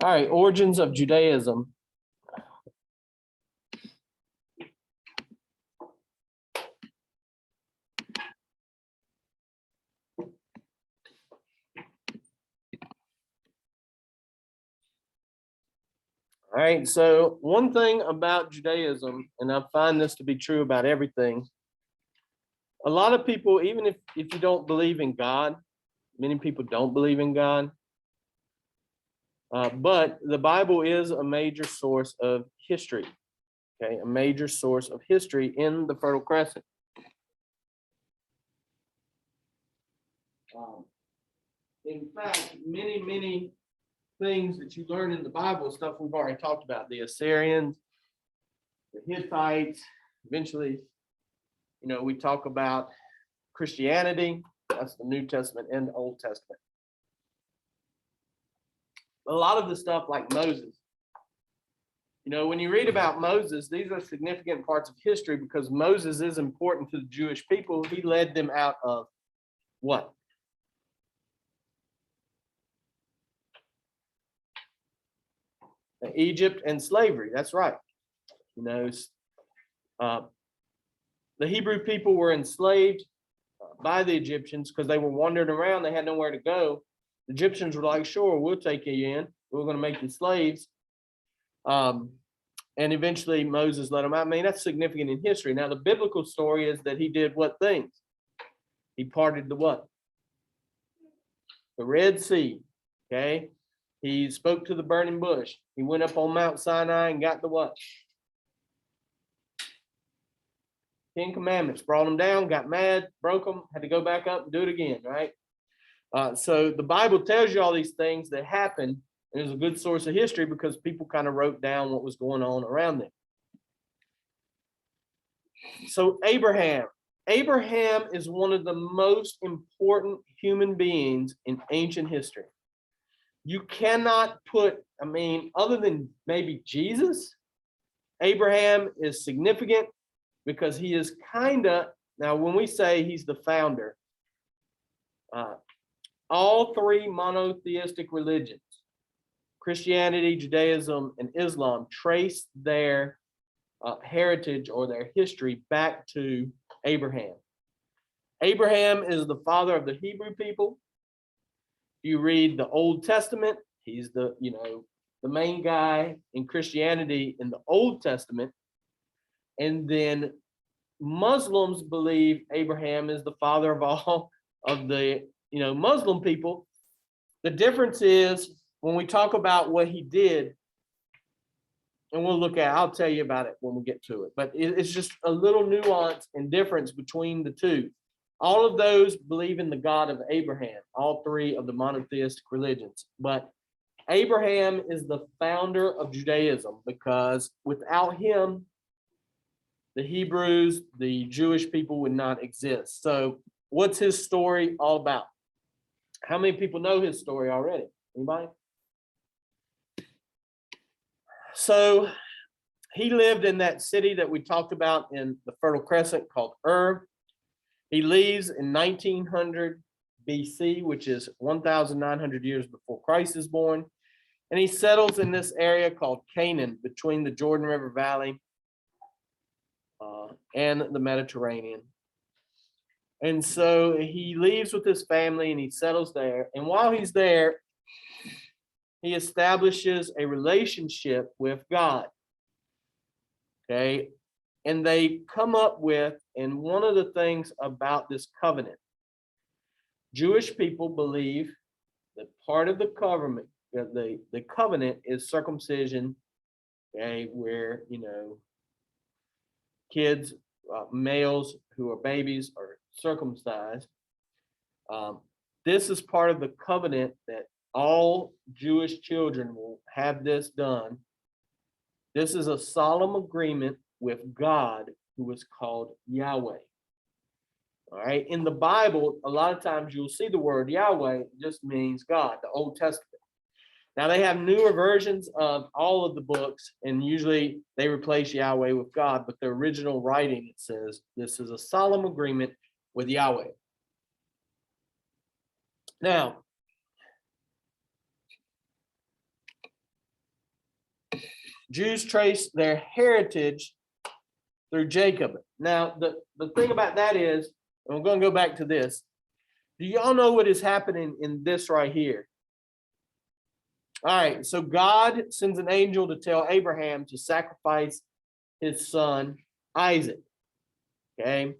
All right, origins of Judaism. All right, so one thing about Judaism, and I find this to be true about everything, a lot of people, even if you don't believe in God, many people don't believe in God, but the Bible is a major source of history, okay, a major source of history in the Fertile Crescent. In fact, many things that you learn in the Bible, stuff we've already talked about, the Assyrians, the Hittites, eventually, we talk about Christianity, that's the New Testament and the Old Testament. A lot of the stuff like Moses, when you read about Moses, these are significant parts of history because Moses is important to the Jewish people. He led them out of what? Egypt and slavery. That's right. The Hebrew people were enslaved by the Egyptians because they were wandering around. They had nowhere to go. The Egyptians were like, sure, we'll take you in. We're going to make you slaves. And eventually Moses let them out. I mean, that's significant in history. Now, the biblical story is that he did what things? He parted the what? The Red Sea. Okay. He spoke to the burning bush. He went up on Mount Sinai and got the what? 10 Commandments, brought them down, got mad, broke them, had to go back up and do it again, right? So the Bible tells you all these things that happened, and it's a good source of history because people kind of wrote down what was going on around them. So Abraham is one of the most important human beings in ancient history. You cannot put, other than maybe Jesus, Abraham is significant because he is now when we say he's the founder, all three monotheistic religions, Christianity, Judaism, and Islam, trace their heritage or their history back to Abraham. Abraham is the father of the Hebrew people. You read the Old Testament, he's the main guy in Christianity in the Old Testament. And then Muslims believe Abraham is the father of all of the, Muslim people. The difference is when we talk about what he did, and I'll tell you about it when we get to it, but it's just a little nuance and difference between the two. All of those believe in the God of Abraham, all three of the monotheistic religions. But Abraham is the founder of Judaism because without him, the Hebrews, the Jewish people would not exist. So what's his story all about? How many people know his story already? Anybody? So he lived in that city that we talked about in the Fertile Crescent called Ur. He leaves in 1900 BC, which is 1,900 years before Christ is born. And he settles in this area called Canaan between the Jordan River Valley and the Mediterranean. And so he leaves with his family and he settles there. And while he's there, he establishes a relationship with God. Okay. And they come up with, and one of the things about this covenant, Jewish people believe that part of the covenant, the covenant is circumcision, okay, where, kids, males who are babies are circumcised. This is part of the covenant that all Jewish children will have this done. This is a solemn agreement with God, who is called Yahweh. All right. In the Bible, a lot of times you'll see the word Yahweh, it just means God, the Old Testament. Now they have newer versions of all of the books, and usually they replace Yahweh with God, but the original writing, it says, this is a solemn agreement with Yahweh. Now, Jews trace their heritage through Jacob. Now, the thing about that is, and we're going to go back to this. Do y'all know what is happening in this right here? All right, so God sends an angel to tell Abraham to sacrifice his son Isaac. Okay.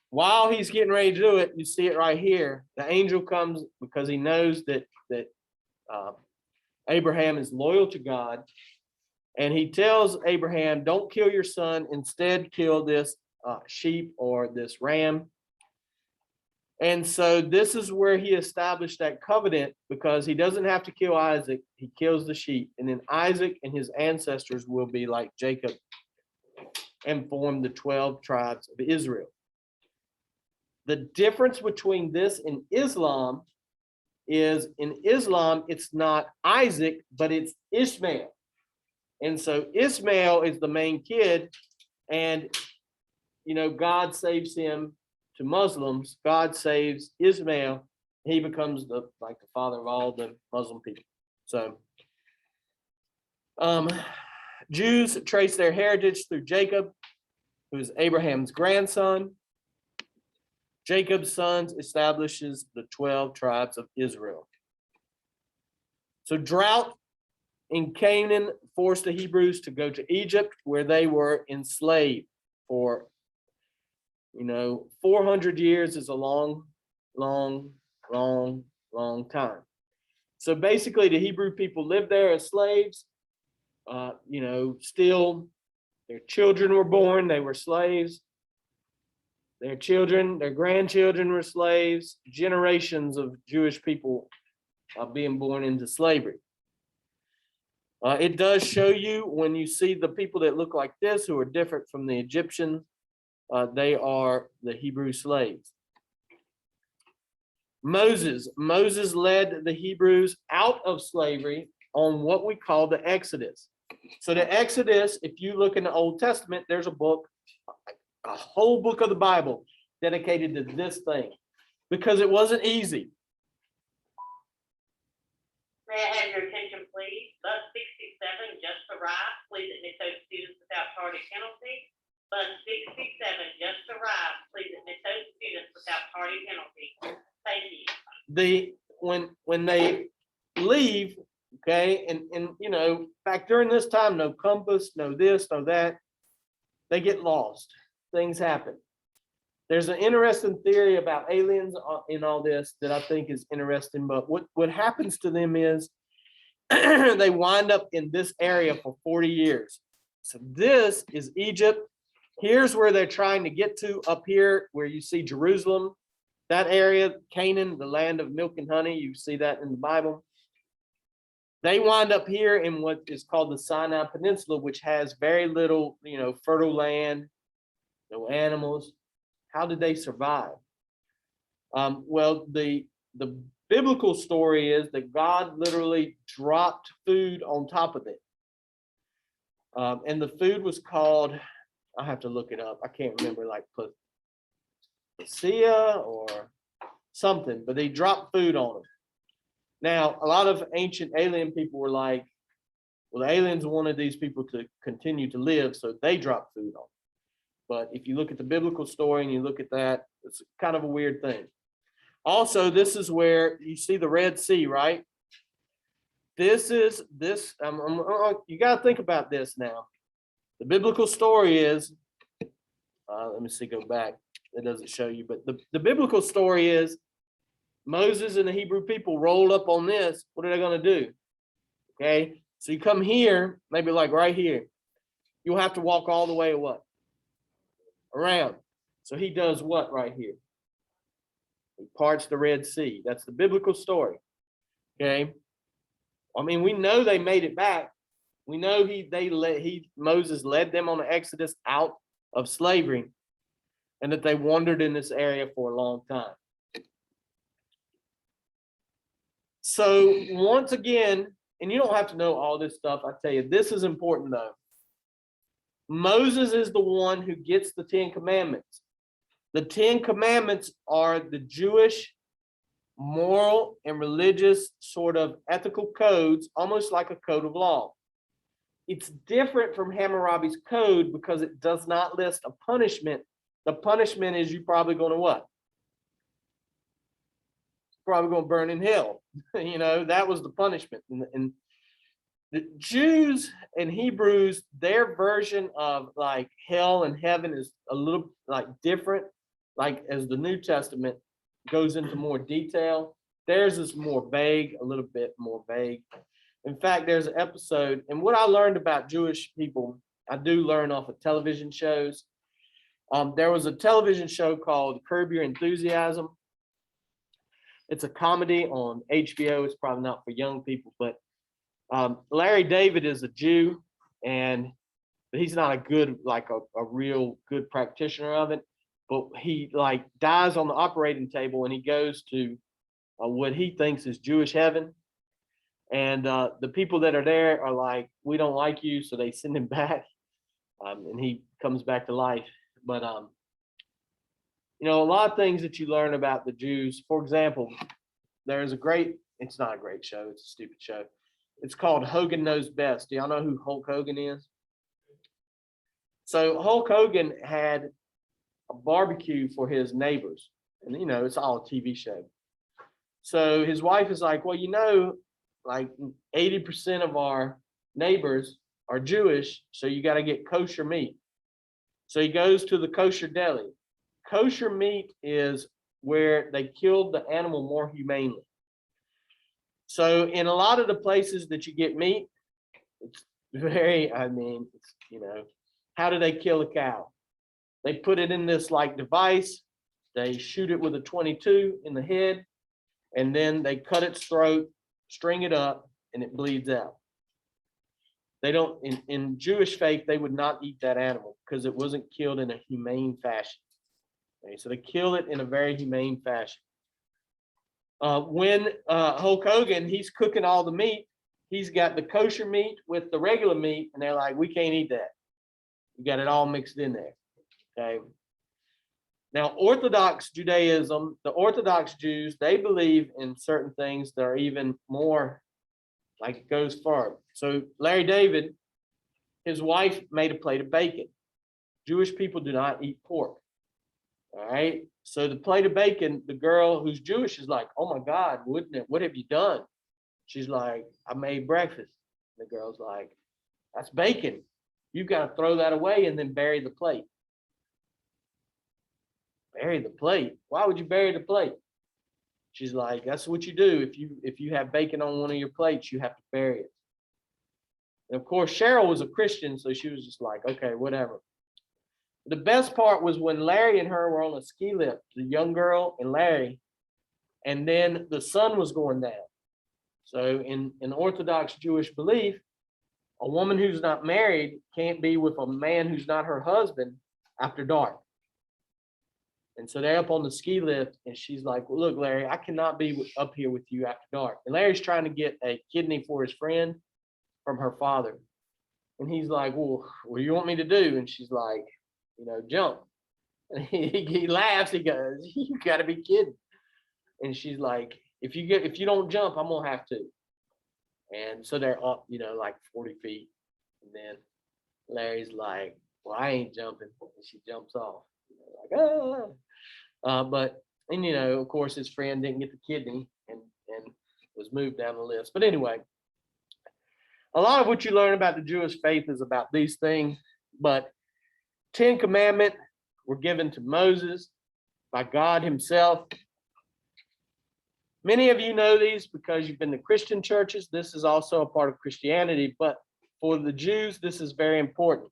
While he's getting ready to do it, you see it right here. The angel comes because he knows that Abraham is loyal to God, and he tells Abraham, "Don't kill your son. Instead, kill this sheep or this ram." And so this is where he established that covenant, because he doesn't have to kill Isaac. He kills the sheep, and then Isaac and his ancestors will be like Jacob and form the 12 tribes of Israel. The difference between this and Islam is, in Islam, it's not Isaac, but it's Ishmael. And so Ishmael is the main kid, and God saves him to Muslims. God saves Ishmael. He becomes the father of all the Muslim people. So Jews trace their heritage through Jacob, who is Abraham's grandson. Jacob's sons establishes the 12 tribes of Israel. So drought in Canaan forced the Hebrews to go to Egypt, where they were enslaved for 400 years is a long time. So basically the Hebrew people lived there as slaves. Still their children were born, they were slaves. Their children, their grandchildren were slaves. Generations of Jewish people being born into slavery. It does show you, when you see the people that look like this, who are different from the Egyptians, they are the Hebrew slaves. Moses led the Hebrews out of slavery on what we call the Exodus. So the Exodus, if you look in the Old Testament, there's a whole book of the Bible dedicated to this thing, because it wasn't easy. May I have your attention, please? Bus 67 just arrived. Please admit those students without tardy penalty. Bus 67 just arrived. Please admit those students without tardy penalty. Thank you. When they leave, okay, and back during this time, no compass, no this, no that, they get lost. Things happen. There's an interesting theory about aliens in all this that I think is interesting, but what happens to them is they wind up in this area for 40 years. So this is Egypt. Here's where they're trying to get to, up here where you see Jerusalem, that area, Canaan, the land of milk and honey. You see that in the Bible. They wind up here in what is called the Sinai Peninsula, which has very little, fertile land, no animals. How did they survive? Well, the biblical story is that God literally dropped food on top of it. And the food was called, I have to look it up. I can't remember, like Pasea or something, but they dropped food on them. Now, a lot of ancient alien people were like, well, the aliens wanted these people to continue to live, so they dropped food on them. But if you look at the biblical story and you look at that, it's kind of a weird thing. Also, this is where you see the Red Sea, right? You got to think about this now. The biblical story is, let me see, go back. It doesn't show you, but the biblical story is Moses and the Hebrew people rolled up on this. What are they going to do? Okay, so you come here, maybe like right here. You'll have to walk all the way what? Around. So he does what right here? He parts the Red Sea. That's the biblical story. Okay. I mean, we know they made it back. We know Moses led them on the Exodus out of slavery, and that they wandered in this area for a long time. So once again, and you don't have to know all this stuff, I tell you, this is important though. Moses is the one who gets the 10 Commandments. The 10 Commandments are the Jewish moral and religious sort of ethical codes, almost like a code of law. it's different from Hammurabi's code because it does not list a punishment. The punishment is you probably going to what? Probably going to burn in hell. That was the punishment. And the Jews and Hebrews, their version of like hell and heaven is a little like different. Like as the New Testament goes into more detail, theirs is more vague, a little bit more vague. In fact, there's an episode, and what I learned about Jewish people, I do learn off of television shows. There was a television show called Curb Your Enthusiasm. It's a comedy on HBO. It's probably not for young people, but Larry David is a Jew, but he's not a good, like a real good practitioner of it. But he like dies on the operating table, and he goes to what he thinks is Jewish heaven. And the people that are there are like, we don't like you, so they send him back, and he comes back to life. But a lot of things that you learn about the Jews. For example, there's it's not a great show, it's a stupid show. It's called Hogan Knows Best. Do y'all know who Hulk Hogan is? So Hulk Hogan had a barbecue for his neighbors, and it's all a TV show. So his wife is like, well, like 80% of our neighbors are Jewish, so you got to get kosher meat. So he goes to the kosher deli. Kosher meat is where they killed the animal more humanely. So in a lot of the places that you get meat, it's very, how do they kill a cow? They put it in this like device, they shoot it with a 22 in the head, and then they cut its throat, string it up, and it bleeds out. They don't, in Jewish faith, they would not eat that animal because it wasn't killed in a humane fashion. Okay, so they kill it in a very humane fashion. When Hulk Hogan, he's cooking all the meat, he's got the kosher meat with the regular meat, and they're like, we can't eat that. You got it all mixed in there. Okay. Now, Orthodox Judaism, the Orthodox Jews, they believe in certain things that are even more, like it goes far. So Larry David, his wife made a plate of bacon. Jewish people do not eat pork. All right. So the plate of bacon, the girl who's Jewish is like, oh my God, what have you done? She's like, I made breakfast. And the girl's like, that's bacon. You've got to throw that away and then bury the plate. Bury the plate? Why would you bury the plate? She's like, that's what you do. If you have bacon on one of your plates, you have to bury it. And of course, Cheryl was a Christian, so she was just like, okay, whatever. The best part was when Larry and her were on a ski lift, the young girl and Larry, and then the sun was going down. So in Orthodox Jewish belief, a woman who's not married can't be with a man who's not her husband after dark. And so they're up on the ski lift, and she's like, well, look, Larry, I cannot be up here with you after dark. And Larry's trying to get a kidney for his friend from her father. And he's like, well, what do you want me to do? And she's like, jump. And he laughs, he goes, you gotta be kidding. And she's like, if you don't jump, I'm gonna have to. And so they're up, like 40 feet. And then Larry's like, well, I ain't jumping. And she jumps off. Like, ah. But of course, his friend didn't get the kidney and was moved down the list. But anyway, a lot of what you learn about the Jewish faith is about these things. But 10 Commandments were given to Moses by God himself. Many of you know these because you've been to Christian churches. This is also a part of Christianity, but for the Jews, this is very important.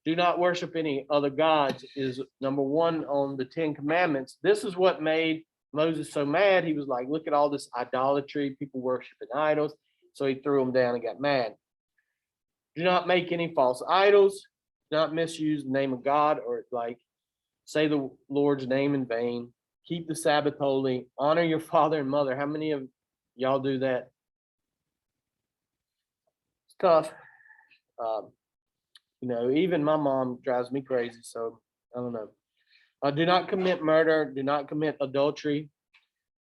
Do not worship any other gods is number one on the 10 Commandments. This is what made Moses so mad. He was like, look at all this idolatry, people worshiping idols. So he threw them down and got mad. Do not make any false idols. Do not misuse the name of God or like say the Lord's name in vain. Keep the Sabbath holy. Honor your father and mother. How many of y'all do that? It's tough. Even my mom drives me crazy, so I don't know. Do not commit murder. Do not commit adultery.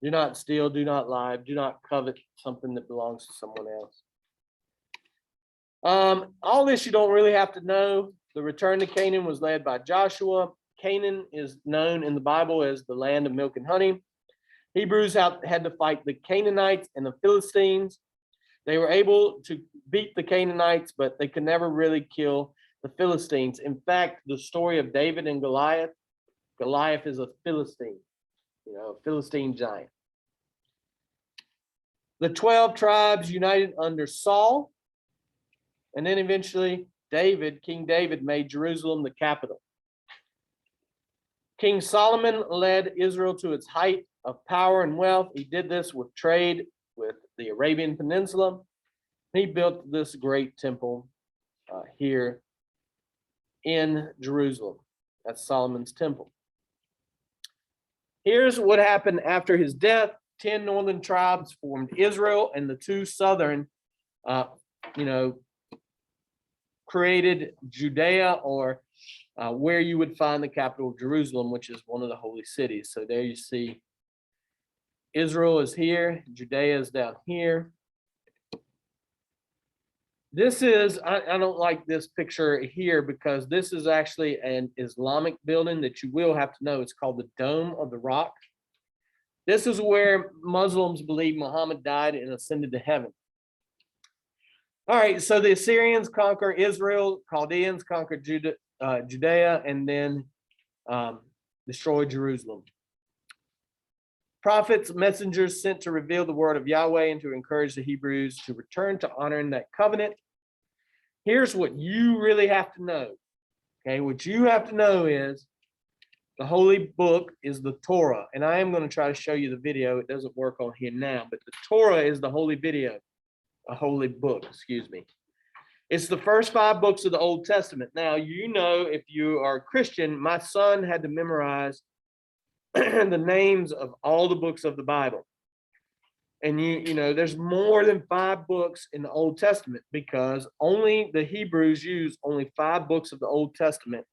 Do not steal. Do not lie. Do not covet something that belongs to someone else. All this you don't really have to know. The return to Canaan was led by Joshua. Canaan is known in the Bible as the land of milk and honey. Hebrews had to fight the Canaanites and the Philistines. They were able to beat the Canaanites, but they could never really kill the Philistines. In fact, the story of David and Goliath, Goliath is a Philistine, a Philistine giant. The 12 tribes united under Saul, and then eventually King David made Jerusalem the capital. King Solomon led Israel to its height of power and wealth. He did this with trade with the Arabian Peninsula. He built this great temple here in Jerusalem. That's Solomon's temple. Here's what happened after his death. 10 northern tribes formed Israel, and the 2 southern, created Judea, or where you would find the capital of Jerusalem, which is one of the holy cities. So there you see Israel is here, Judea is down here. This is, I don't like this picture here because this is actually an Islamic building that you will have to know. It's called the Dome of the Rock. This is where Muslims believe Muhammad died and ascended to heaven. All right, so the Assyrians conquer Israel, Chaldeans conquer Judea, and then destroy Jerusalem. Prophets, messengers sent to reveal the word of Yahweh and to encourage the Hebrews to return to honoring that covenant. Here's what you really have to know. Okay, what you have to know is the holy book is the Torah. And I am going to try to show you the video. It doesn't work on here now, but the Torah is the holy book, excuse me. It's the first 5 books of the Old Testament. Now, if you are a Christian, my son had to memorize the names of all the books of the Bible. And there's more than 5 books in the Old Testament because only the Hebrews use only 5 books of the Old Testament.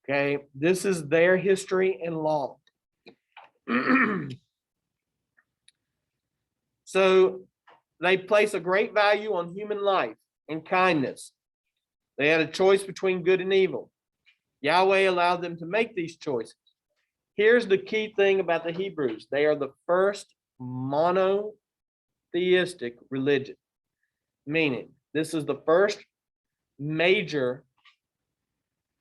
Okay, this is their history and law. So they place a great value on human life and kindness. They had a choice between good and evil. Yahweh allowed them to make these choices. Here's the key thing about the Hebrews. They are the first monotheistic religion, meaning this is the first major.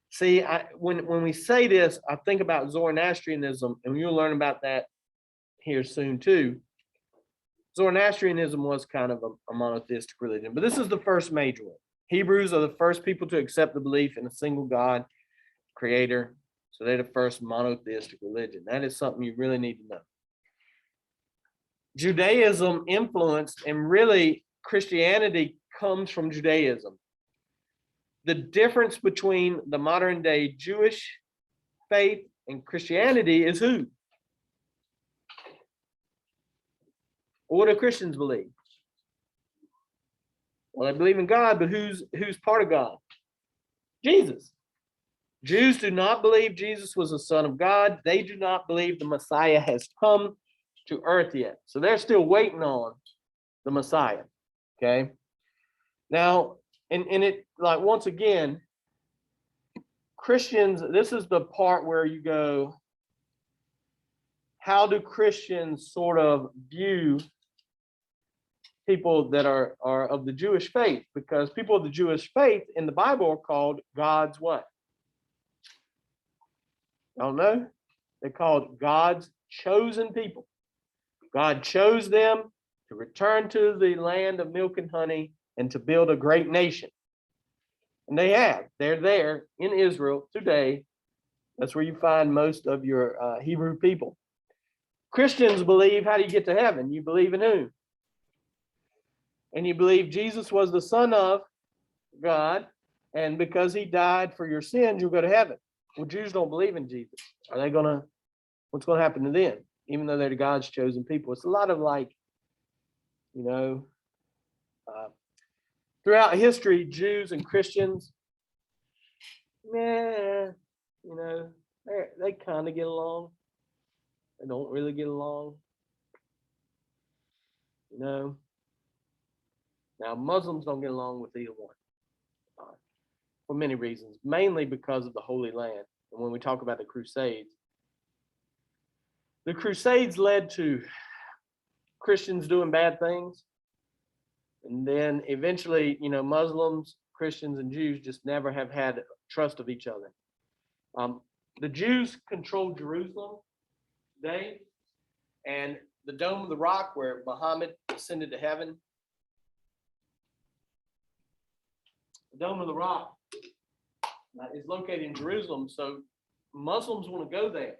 See, when we say this, I think about Zoroastrianism, and you'll learn about that here soon too. Zoroastrianism was kind of a monotheistic religion, but this is the first major one. Hebrews are the first people to accept the belief in a single God, creator. So they're the first monotheistic religion. That is something you really need to know. Judaism influenced, and really Christianity comes from Judaism. The difference between the modern day Jewish faith and Christianity is who? What do Christians believe? Well, they believe in God, but who's part of God? Jesus. Jews do not believe Jesus was the Son of God. They do not believe the Messiah has come to earth yet. So they're still waiting on the Messiah. Okay. Now, and it, like, once again, Christians, this is the part where you go, how do Christians sort of view people that are of the Jewish faith? Because people of the Jewish faith in the Bible are called God's what? I don't know. They're called God's chosen people. God chose them to return to the land of milk and honey and to build a great nation. And they have. They're there in Israel today. That's where you find most of your Hebrew people. Christians believe, how do you get to heaven? You believe in who? And you believe Jesus was the Son of God, and because he died for your sins, you'll go to heaven. Well, Jews don't believe in Jesus. What's going to happen to them? Even though they're God's chosen people. It's a lot of throughout history, Jews and Christians, they kind of get along. They don't really get along. Now Muslims don't get along with either one. for many reasons, mainly because of the Holy Land. And when we talk about the Crusades led to Christians doing bad things. And then eventually, Muslims, Christians, and Jews just never have had trust of each other. The Jews controlled Jerusalem today, and the Dome of the Rock, where Muhammad ascended to heaven. The Dome of the Rock is located in Jerusalem, so Muslims want to go there.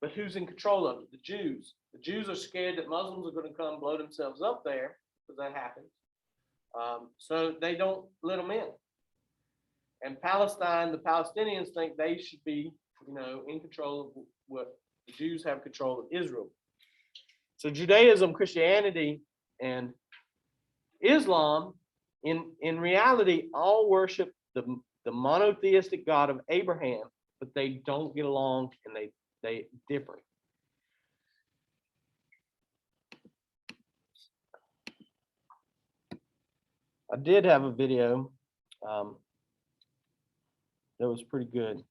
But who's in control of it? The Jews. The Jews are scared that Muslims are going to come blow themselves up there, because that happens. So they don't let them in. And Palestine, the Palestinians think they should be, in control of what the Jews have control of Israel. So Judaism, Christianity, and Islam, in reality, all worship the monotheistic God of Abraham, but they don't get along and they differ. I did have a video that was pretty good.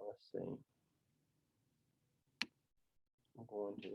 Let's see. I'm going to